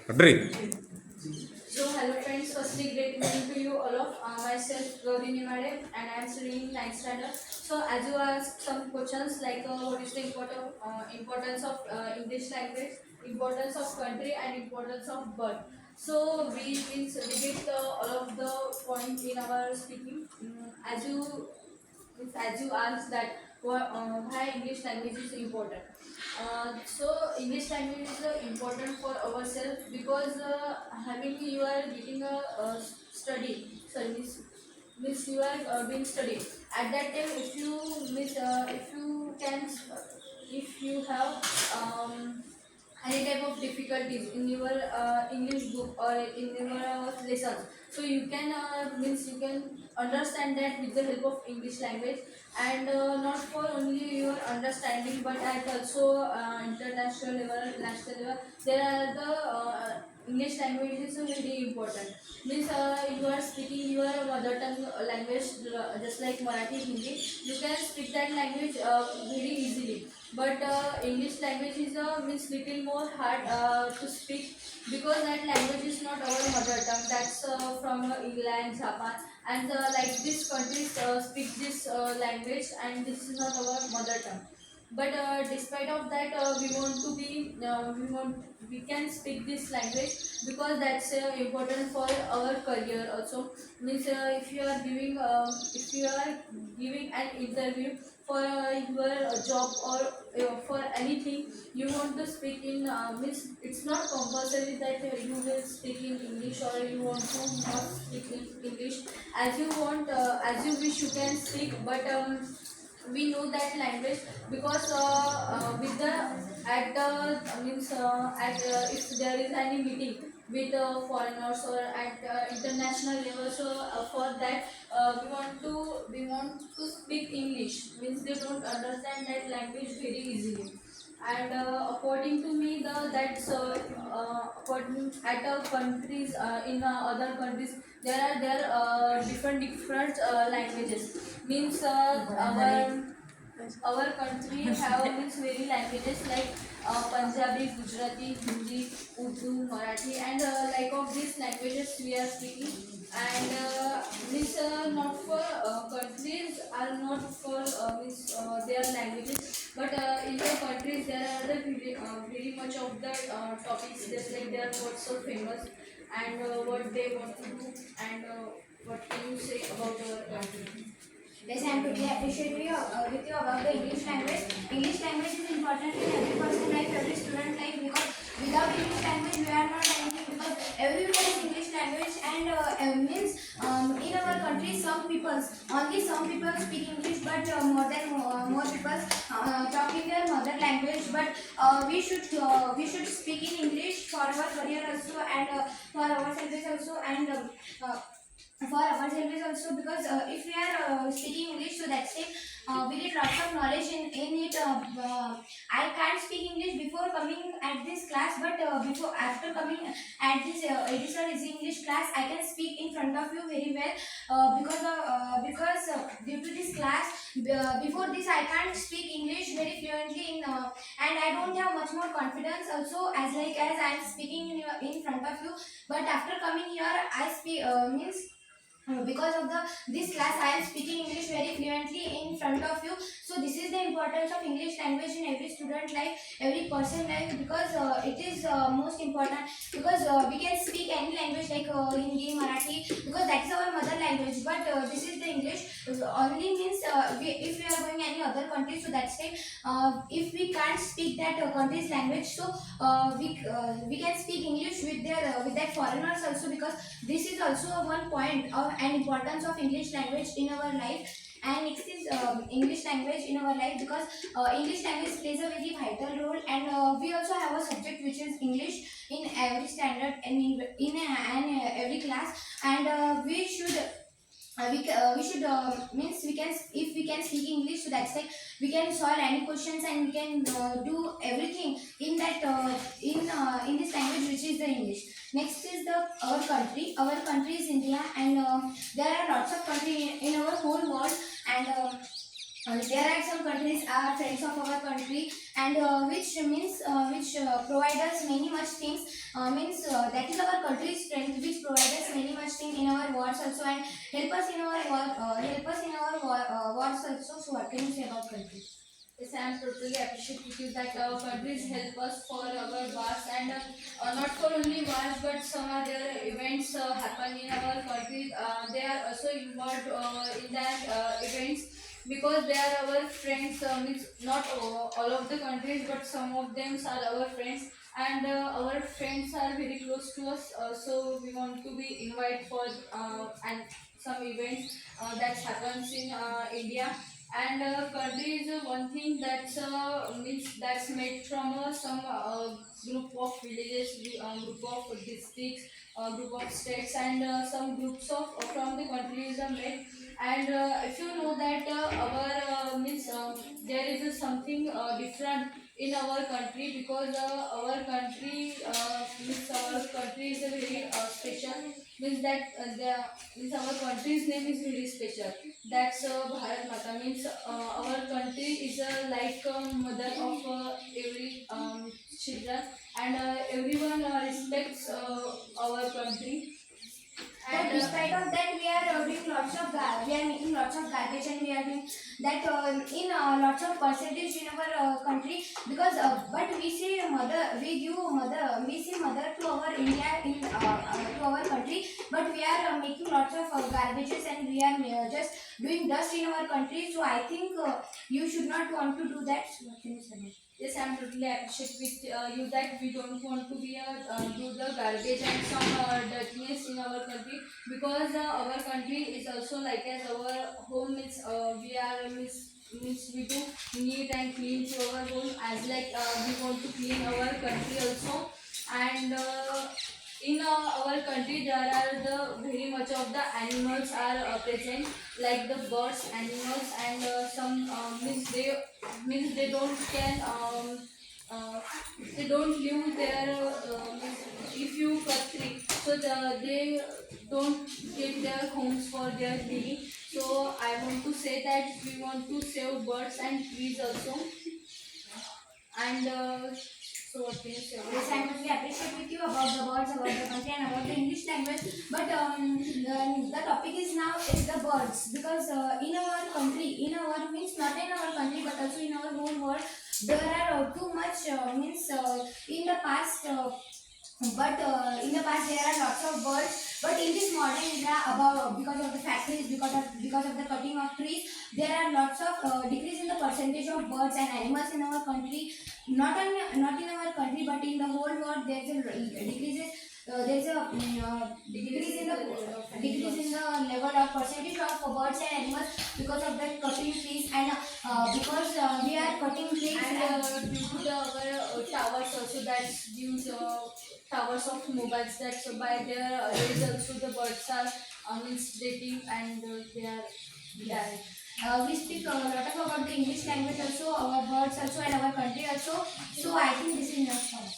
Drink. So hello friends, firstly great evening to you all of myself Gauri Nimade and I am studying 9th standard. So as you asked some questions like what is the importance of English language, importance of country and importance of birth. So we get all of the point in our speaking. As you asked that why English language is important. So English language is important for ourselves because having you are getting a study. Sorry, miss you are being studied. At that time, if you can, if you have any type of difficulties in your English book or in your lessons, so you can you can understand that with the help of English language, and not for only your understanding but at also international level, national level, there are the English language is very important. You are speaking your mother tongue language, just like Marathi, Hindi, you can speak that language very easily. But English language is little more hard to speak because that language is not our mother tongue. That's from England, Japan, and like these countries speak this language, and this is not our mother tongue. But despite of that, we can speak this language because that's important for our career also. If you are giving an interview for your job or for anything, you want to speak in it's not compulsory that you will speak in English or you want to not speak in English. As you want, as you wish, you can speak. But we know that language because with the at the at if there is any meeting with foreigners or at international level, so for that we want to speak English. Means they don't understand that language very easily. And according to me, the that's according at countries, in other countries, there different languages. Means our country have means very languages like Punjabi, Gujarati, Hindi, Urdu, Marathi, and like of these languages we are speaking. And means not for countries are not for their languages, but in the countries there are the very much of the topics, just like they are what's so famous and what they want to do, and what can you say about our country? Yes, I am totally appreciate with you about the English language. English language is important in every person life, every student life, because without English language we are not anything, because everyone is English language. And means in our country only some people speak English, but more people talking their mother language. But we should speak in English for our career also, and for ourselves also, and for ourselves also, because if we are speaking English, so that's it, we get lots of knowledge in it. I can't speak English before coming at this class, but before after coming at this additional is English class, I can speak in front of you very well, because due to this class, before this I can't speak English very fluently and I don't have much more confidence also, as I am speaking in front of you. But after coming here, I speak means because of the this class I am speaking English very fluently in front of you. So this is the importance of English language in every student life, every person life, because it is most important, because we can speak any language like Hindi, Marathi, because that is our mother language. But this is the English only, means if we are going any other country, so that's it, if we can't speak that country's language, so we can speak English with that foreigners also, because this is also a one point of an importance of English language in our life. And next is English language in our life, because English language plays a very vital role. And we also have a subject which is English in every standard and every class. And we should means we can, if we can speak English, so that's like we can solve any questions, and we can do everything in that in this language which is the English. Next is the our country is India, and there are lots of country in our whole world. And There are some countries are friends of our country, and which means provide us many much things. That is our country's strength, which provide us many much things in our wars also, and help us in our wars also. So what can you say about country? Yes, I am totally appreciate with you that our countries help us for our wars, and not for only wars but some other events happen in our country. They are also involved in that events because they are our friends. Means not all of the countries but some of them are our friends, and our friends are very close to us. So we want to be invited for and some events that happens in India. And country is one thing that's means that's made from some group of villages, group of districts, group of states, and some groups of from the countries are made. And if you know that our means there is something different in our country because our country means our country is a very special, means that the means our country's name is very special. That's Bharat Mata, means our country is like mother of every children, and everyone respects our country. But And despite of that, we are doing lots of we are making lots of garbage, and we are doing that in lots of percentage in our country, because but we say mother to our India to our country, but we are making lots of garbages, and we are just doing dust in our country. So I think you should not want to do that. So what can you say? yes, I'm totally appreciate with you that we don't want to be do the garbage and some dirtiness in our country, because our country is also like as our home. Is we are means we do neat and clean to our home, as like we want to clean our country also. And in our country there are the very much of the animals are present, like the birds, animals, and some means they don't can they don't live there. If you cut tree, so they don't get their homes for their living. So I want to say that we want to save birds and trees also. And so what can you say about Yes, I mostly appreciate with you about the words, about the country, and about the English language. But the topic is now is the birds, because in our country, in our means not in our country but also in our whole world, there are too much means in the past. But in the past there are lots of birds, but in this modern era, about because of the factories, because of the cutting of trees, there are lots of decrease in the percentage of birds and animals in our country. Not in our country but in the whole world, there's a decreases. There's a decrease in the level of percentage of birds and animals because of the cutting trees, and because we are cutting trees. and due to the our towers also, that's due to towers of mobiles, that's by their rays also the birds are means dating, and they are died. We speak a lot of about the English language also, our words also, and our country also. So I think this is enough for us.